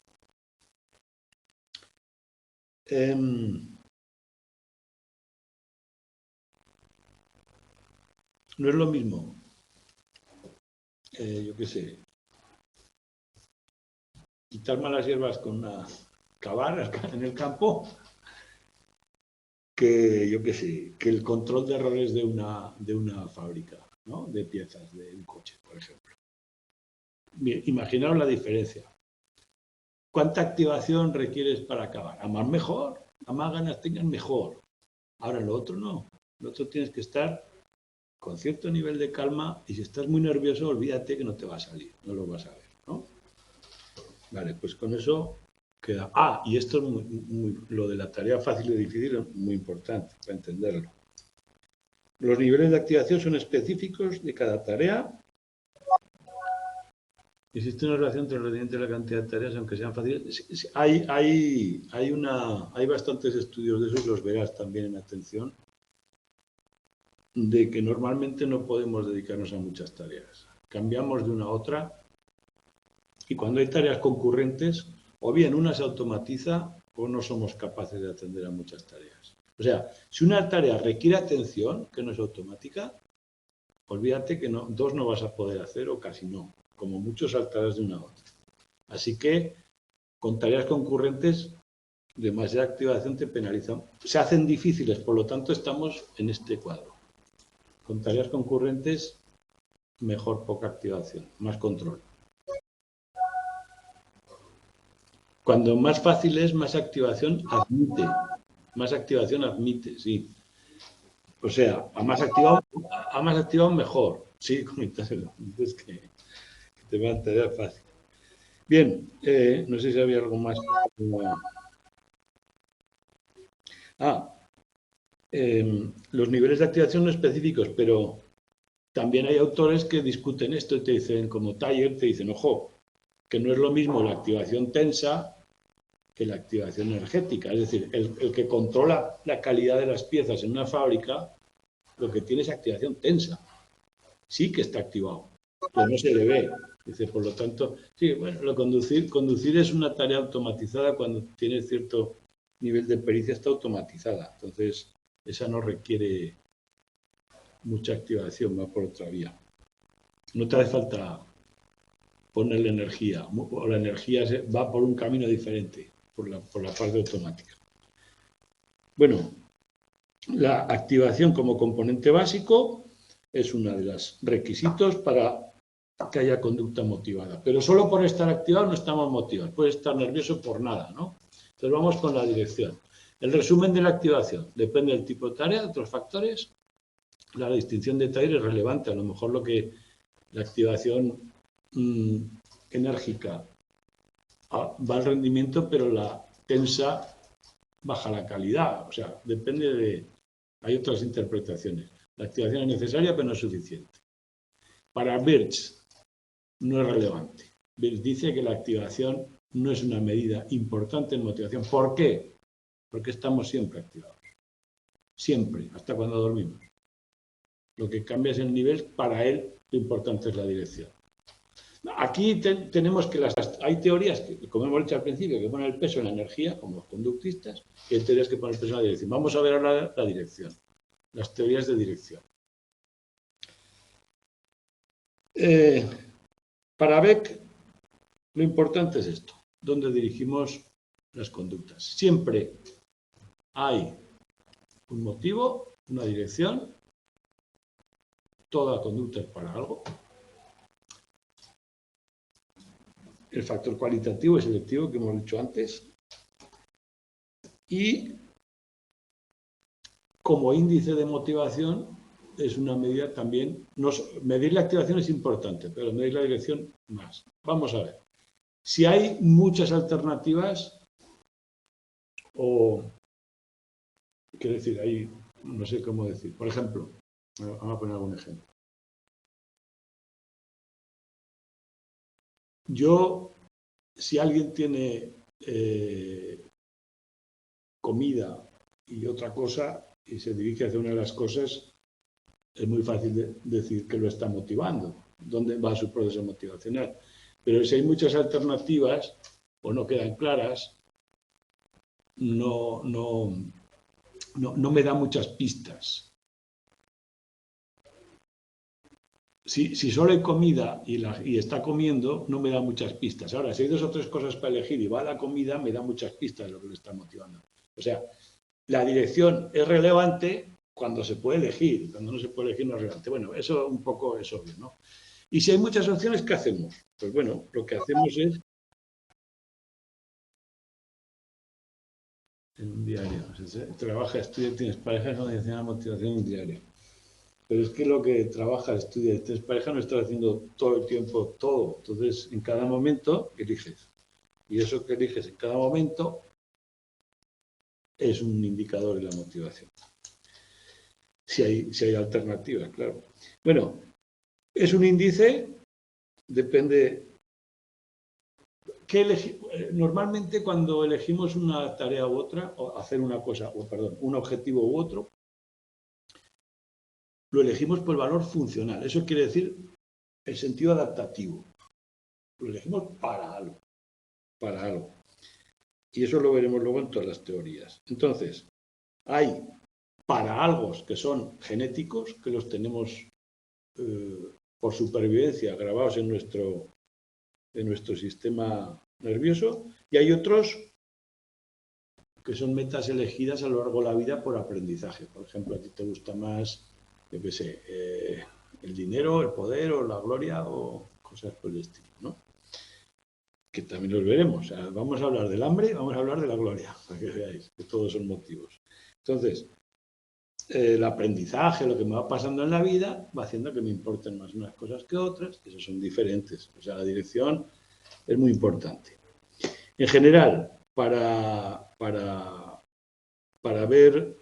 No es lo mismo, yo qué sé, quitar malas hierbas con una cavar en el campo que, yo qué sé, que el control de errores de una fábrica, ¿no? De piezas de un coche, por ejemplo. Bien, imaginaos la diferencia. ¿Cuánta activación requieres para acabar? A más mejor, a más ganas tengas mejor. Ahora lo otro no. Lo otro tienes que estar con cierto nivel de calma y si estás muy nervioso, olvídate que no te va a salir, no lo vas a ver, ¿no? Vale, pues con eso queda. Ah, y esto es lo de la tarea fácil y difícil es muy importante para entenderlo. Los niveles de activación son específicos de cada tarea. Existe una relación entre el rendimiento y la cantidad de tareas, aunque sean fáciles. Hay bastantes estudios de eso y los verás también en atención, de que normalmente no podemos dedicarnos a muchas tareas. Cambiamos de una a otra y cuando hay tareas concurrentes, o bien una se automatiza o no somos capaces de atender a muchas tareas. O sea, si una tarea requiere atención, que no es automática, olvídate que dos no vas a poder hacer o casi no. Como mucho saltarás de una a otra. Así que con tareas concurrentes, demasiada activación te penaliza. Se hacen difíciles, por lo tanto estamos en este cuadro. Con tareas concurrentes, mejor poca activación, más control. Cuando más fácil es, más activación admite. Más activación admite, sí. O sea, a más activado mejor. Sí, coméntaselo. Entonces que te va a enterar fácil. Bien, no sé si había algo más. Los niveles de activación no específicos, pero también hay autores que discuten esto y te dicen, como Taller, te dicen, ojo, que no es lo mismo la activación tensa que la activación energética. Es decir, el que controla la calidad de las piezas en una fábrica, lo que tiene es activación tensa. Sí que está activado, pero no se le ve. Dice, por lo tanto, sí, bueno, conducir es una tarea automatizada cuando tiene cierto nivel de pericia, está automatizada. Entonces, esa no requiere mucha activación, va por otra vía. No te hace falta ponerle energía, o la energía va por un camino diferente, por la parte automática. Bueno, la activación como componente básico es uno de los requisitos para que haya conducta motivada. Pero solo por estar activado no estamos motivados. Puede estar nervioso por nada, ¿no? Entonces vamos con la dirección. El resumen de la activación depende del tipo de tarea, de otros factores. La distinción de taller es relevante. A lo mejor la activación enérgica va al rendimiento, pero la tensa baja la calidad. O sea, depende de... Hay otras interpretaciones. La activación es necesaria, pero no es suficiente. Para Birch no es relevante. Birch dice que la activación no es una medida importante en motivación. ¿Por qué? Porque estamos siempre activados. Siempre, hasta cuando dormimos. Lo que cambia es el nivel, para él lo importante es la dirección. Aquí tenemos que hay teorías que, como hemos dicho al principio, que ponen el peso en la energía, como los conductistas, y hay teorías que ponen el peso en la dirección. Vamos a ver ahora la dirección, las teorías de dirección. Para Beck, lo importante es esto, dónde dirigimos las conductas. Siempre hay un motivo, una dirección, toda conducta es para algo. El factor cualitativo y selectivo que hemos dicho antes. Y como índice de motivación es una medida también. Medir la activación es importante, pero medir la dirección más. Vamos a ver. Si hay muchas alternativas, o quiero decir, hay, no sé cómo decir. Por ejemplo, vamos a poner algún ejemplo. Si alguien tiene comida y otra cosa, y se dirige hacia una de las cosas, es muy fácil decir que lo está motivando, dónde va su proceso motivacional. Pero si hay muchas alternativas o no quedan claras, no me da muchas pistas. Si solo hay comida y está comiendo, no me da muchas pistas. Ahora, si hay 2 o 3 cosas para elegir y va a la comida, me da muchas pistas de lo que le está motivando. O sea, la dirección es relevante cuando se puede elegir, cuando no se puede elegir no es relevante. Bueno, eso un poco es obvio, ¿no? Y si hay muchas opciones, ¿qué hacemos? Pues bueno, lo que hacemos es en un diario. Trabaja, estudia, tienes pareja, es una dirección a motivación en un diario. Pero es que lo que trabaja, estudia y tienes pareja no estás haciendo todo el tiempo todo. Entonces, en cada momento eliges. Y eso que eliges en cada momento es un indicador de la motivación. Si hay alternativas, claro. Bueno, es un índice, depende. Normalmente cuando elegimos una tarea u otra, o hacer una cosa, o perdón, un objetivo u otro, lo elegimos por el valor funcional. Eso quiere decir el sentido adaptativo. Lo elegimos para algo. Para algo. Y eso lo veremos luego en todas las teorías. Entonces, hay para algo que son genéticos, que los tenemos por supervivencia grabados en nuestro sistema nervioso, y hay otros que son metas elegidas a lo largo de la vida por aprendizaje. Por ejemplo, a ti te gusta más, yo qué sé, el dinero, el poder o la gloria o cosas por el estilo, ¿no? Que también los veremos. O sea, vamos a hablar del hambre, vamos a hablar de la gloria, para que veáis que todos son motivos. Entonces, el aprendizaje, lo que me va pasando en la vida, va haciendo que me importen más unas cosas que otras, que eso son diferentes. O sea, la dirección es muy importante. En general, para ver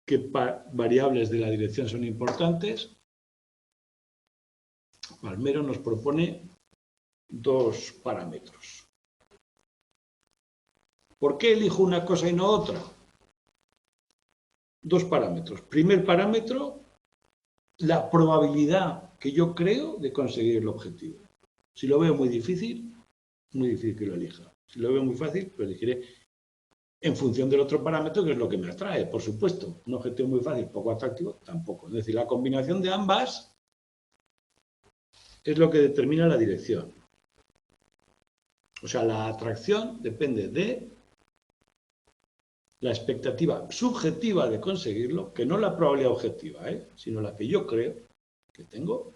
qué variables de la dirección son importantes, Palmero nos propone 2 parámetros. ¿Por qué elijo una cosa y no otra? 2 parámetros. Primer parámetro, la probabilidad que yo creo de conseguir el objetivo. Si lo veo muy difícil que lo elija. Si lo veo muy fácil, lo elegiré en función del otro parámetro, que es lo que me atrae, por supuesto. Un objetivo muy fácil, poco atractivo, tampoco. Es decir, la combinación de ambas es lo que determina la dirección. O sea, la atracción depende de la expectativa subjetiva de conseguirlo, que no la probabilidad objetiva, sino la que yo creo que tengo,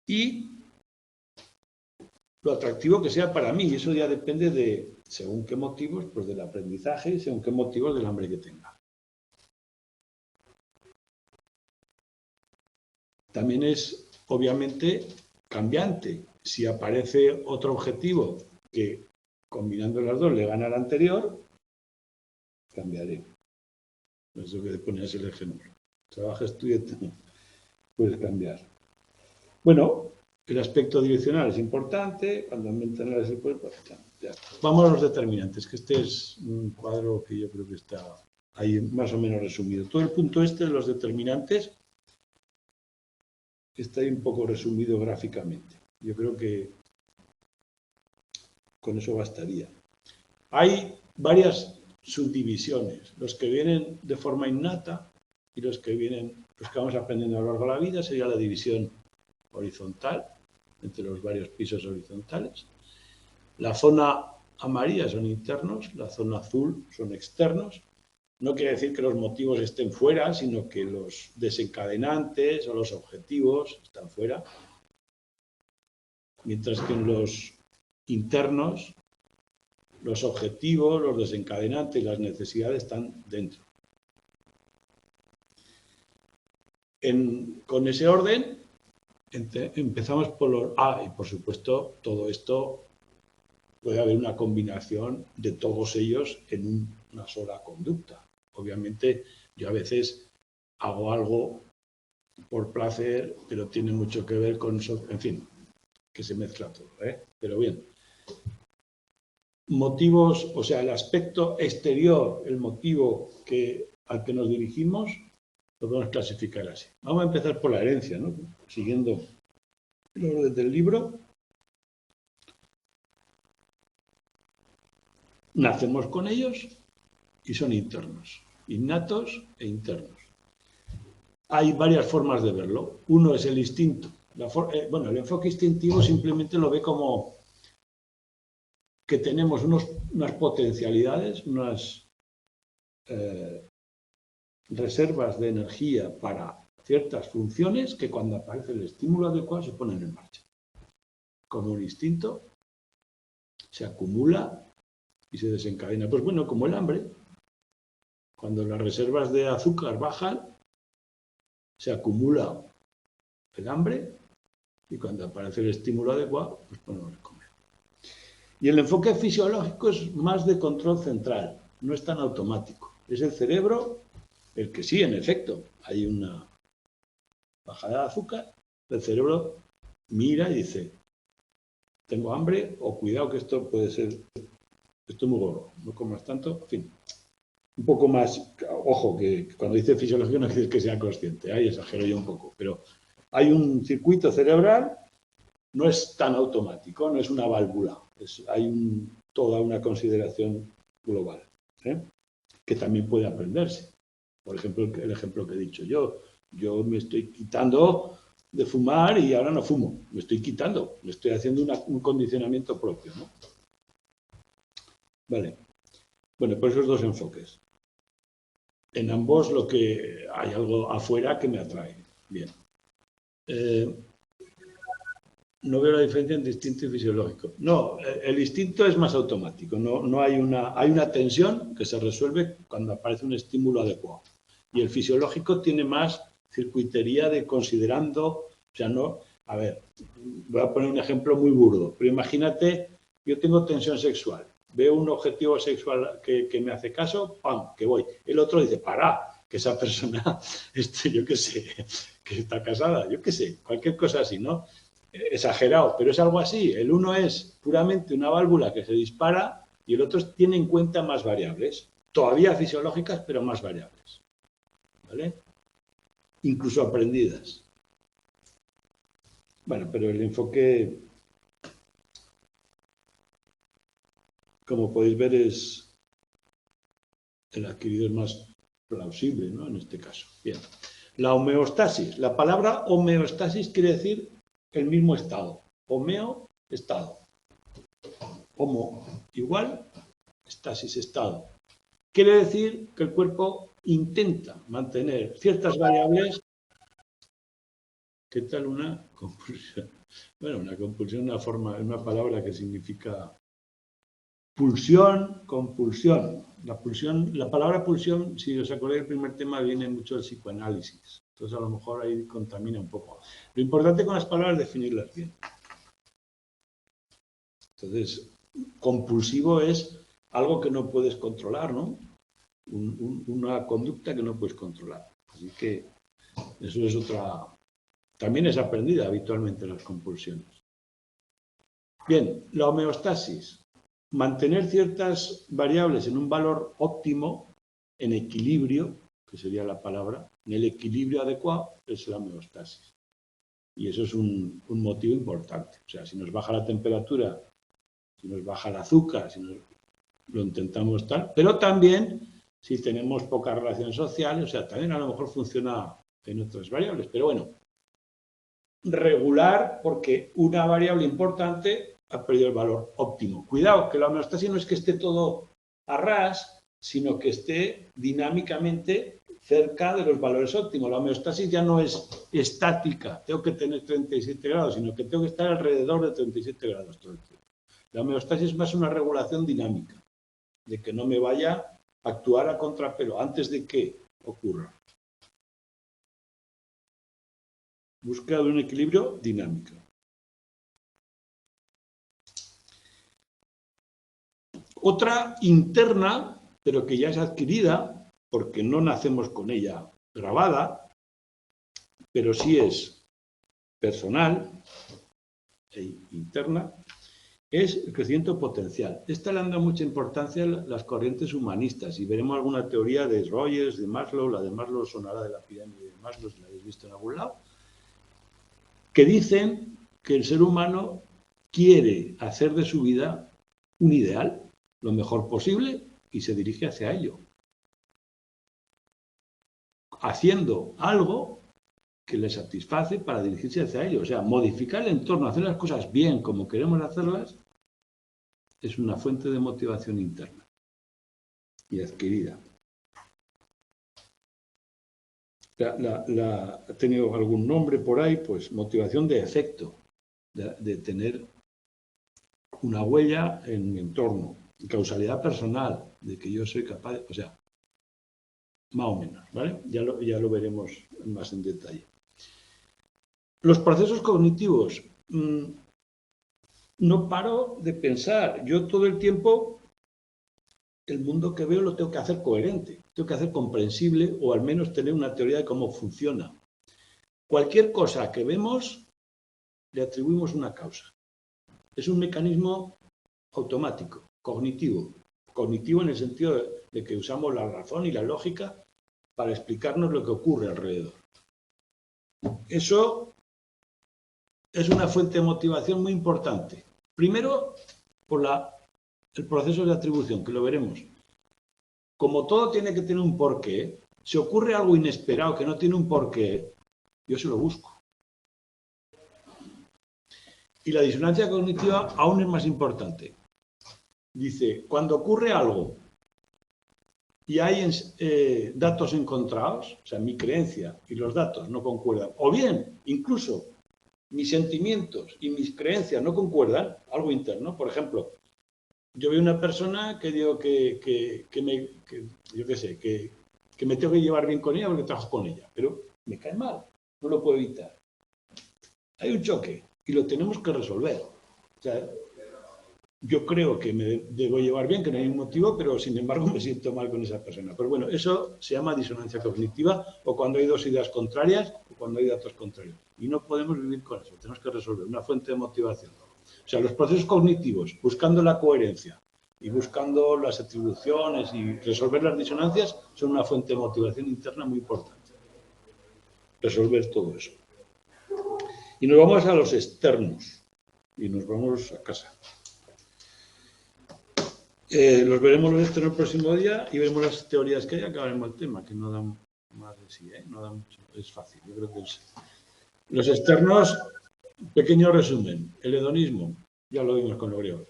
y lo atractivo que sea para mí. Eso ya depende de, según qué motivos, pues del aprendizaje y según qué motivos del hambre que tenga. También es, obviamente, cambiante. Si aparece otro objetivo que, combinando las dos, le gana al anterior, cambiaré. Eso que ponías el ejemplo. Trabaja, estudia, puedes cambiar. Bueno, el aspecto direccional es importante. Cuando aumentan las ya. Vamos a los determinantes, que este es un cuadro que yo creo que está ahí más o menos resumido. Todo el punto este de los determinantes está ahí un poco resumido gráficamente. Yo creo que con eso bastaría. Hay varias subdivisiones, los que vienen de forma innata y los que vamos aprendiendo a lo largo de la vida. Sería la división horizontal, entre los varios pisos horizontales. La zona amarilla son internos, la zona azul son externos. No quiere decir que los motivos estén fuera, sino que los desencadenantes o los objetivos están fuera. Mientras que en los internos, los objetivos, los desencadenantes y las necesidades están dentro. Con ese orden, empezamos por los... y por supuesto, todo esto puede haber una combinación de todos ellos en una sola conducta. Obviamente, yo a veces hago algo por placer, pero tiene mucho que ver con... En fin, que se mezcla todo, Pero bien. Motivos, o sea, el aspecto exterior, el motivo que al que nos dirigimos lo podemos clasificar así. Vamos a empezar por la herencia, ¿no? Siguiendo el orden del libro. Nacemos con ellos y son internos, innatos e internos. Hay varias formas de verlo. Uno es el instinto. El enfoque instintivo simplemente lo ve como que tenemos unas potencialidades, unas reservas de energía para ciertas funciones que cuando aparece el estímulo adecuado se ponen en marcha. Como un instinto, se acumula y se desencadena. Pues bueno, como el hambre, cuando las reservas de azúcar bajan, se acumula el hambre y cuando aparece el estímulo adecuado, pues ponemos a comer. Y el enfoque fisiológico es más de control central, no es tan automático. Es el cerebro el que sí, en efecto, hay una bajada de azúcar, el cerebro mira y dice, tengo hambre o cuidado que esto puede ser, esto es muy gordo, no comas tanto, en fin. Un poco más, ojo, que cuando dice fisiología no quiere decir que sea consciente, ahí exagero yo un poco, pero hay un circuito cerebral, no es tan automático, no es una válvula, hay toda una consideración global, que también puede aprenderse. Por ejemplo, el ejemplo que he dicho yo me estoy quitando de fumar y ahora no fumo, me estoy quitando, me estoy haciendo un condicionamiento propio, ¿no? Vale. Bueno, pues esos dos enfoques. En ambos lo que hay algo afuera que me atrae. Bien. No veo la diferencia entre instinto y fisiológico. No, el instinto es más automático. No hay una tensión que se resuelve cuando aparece un estímulo adecuado. Y el fisiológico tiene más circuitería de considerando, o sea, no, a ver, voy a poner un ejemplo muy burdo, pero imagínate, yo tengo tensión sexual, veo un objetivo sexual que me hace caso, ¡pam!, que voy. El otro dice, para, que esa persona, yo qué sé, que está casada, yo qué sé, cualquier cosa así, ¿no? Exagerado, pero es algo así. El uno es puramente una válvula que se dispara y el otro tiene en cuenta más variables, todavía fisiológicas, pero más variables. ¿Vale? Incluso aprendidas. Bueno, pero el enfoque, como podéis ver, el adquirido es más plausible, ¿no? En este caso. Bien. La homeostasis. La palabra homeostasis quiere decir el mismo estado. Homeo, estado. Homo, igual, estasis, estado. Quiere decir que el cuerpo intenta mantener ciertas variables. ¿Qué tal una compulsión? Bueno, una compulsión es una palabra que significa pulsión, compulsión. La palabra pulsión, si os acordáis del primer tema, viene mucho del psicoanálisis. Entonces, a lo mejor ahí contamina un poco. Lo importante con las palabras es definirlas bien. Entonces, compulsivo es algo que no puedes controlar, ¿no? Una conducta que no puedes controlar. Así que eso es otra. También es aprendida habitualmente las compulsiones. Bien, la homeostasis. Mantener ciertas variables en un valor óptimo, en equilibrio, que sería la palabra, en el equilibrio adecuado, es la homeostasis. Y eso es un motivo importante. O sea, si nos baja la temperatura, si nos baja el azúcar, lo intentamos tal, pero también si tenemos poca relación social, o sea, también a lo mejor funciona en otras variables. Pero bueno, regular porque una variable importante ha perdido el valor óptimo. Cuidado, que la homeostasis no es que esté todo a ras, sino que esté dinámicamente cerca de los valores óptimos. La homeostasis ya no es estática, tengo que tener 37 grados, sino que tengo que estar alrededor de 37 grados todo el tiempo. La homeostasis es más una regulación dinámica, de que no me vaya a actuar a contrapelo antes de que ocurra. Búsqueda de un equilibrio dinámico. Otra interna, pero que ya es adquirida, porque no nacemos con ella grabada, pero sí es personal e interna, es el crecimiento potencial. Esta le han dado mucha importancia a las corrientes humanistas y veremos alguna teoría de Rogers, de Maslow. La de Maslow sonará de la pirámide de Maslow, si la habéis visto en algún lado, que dicen que el ser humano quiere hacer de su vida un ideal, lo mejor posible, y se dirige hacia ello, haciendo algo que le satisface para dirigirse hacia ello. O sea, modificar el entorno, hacer las cosas bien como queremos hacerlas, es una fuente de motivación interna y adquirida. Ha tenido algún nombre por ahí, pues motivación de efecto, de tener una huella en mi entorno, causalidad personal, de que yo soy capaz, o sea, más o menos, ¿vale? Ya lo veremos más en detalle. Los procesos cognitivos, no paro de pensar, yo todo el tiempo, el mundo que veo lo tengo que hacer coherente, tengo que hacer comprensible o al menos tener una teoría de cómo funciona. Cualquier cosa que vemos, le atribuimos una causa. Es un mecanismo automático, cognitivo. Cognitivo en el sentido de que usamos la razón y la lógica para explicarnos lo que ocurre alrededor. Eso es una fuente de motivación muy importante. Primero, por el proceso de atribución, que lo veremos. Como todo tiene que tener un porqué, si ocurre algo inesperado que no tiene un porqué, yo se lo busco. Y la disonancia cognitiva aún es más importante. Dice, cuando ocurre algo y hay datos encontrados, o sea, mi creencia y los datos no concuerdan, o bien, incluso, mis sentimientos y mis creencias no concuerdan, algo interno, por ejemplo, yo veo una persona que digo que me tengo que llevar bien con ella porque trabajo con ella, pero me cae mal, no lo puedo evitar. Hay un choque y lo tenemos que resolver. O sea, yo creo que me debo llevar bien, que no hay un motivo, pero sin embargo me siento mal con esa persona. Pero bueno, eso se llama disonancia cognitiva, o cuando hay dos ideas contrarias o cuando hay datos contrarios. Y no podemos vivir con eso, tenemos que resolver una fuente de motivación. O sea, los procesos cognitivos, buscando la coherencia y buscando las atribuciones y resolver las disonancias, son una fuente de motivación interna muy importante. Resolver todo eso. Y nos vamos a los externos y nos vamos a casa. Los veremos los externos el próximo día y veremos las teorías que hay. Acabaremos el tema, que no dan más de sí, no da mucho. Es fácil, yo creo que es. Los externos, pequeño resumen. El hedonismo, ya lo vimos con los griegos.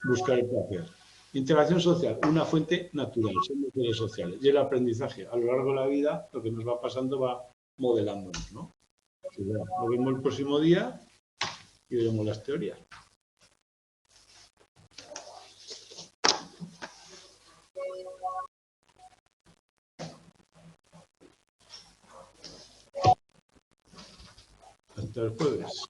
Buscar el placer. Integración social, una fuente natural, son seres sociales. Y el aprendizaje, a lo largo de la vida, lo que nos va pasando va modelándonos, ¿no? Lo vemos el próximo día y veremos las teorías. Hasta el jueves.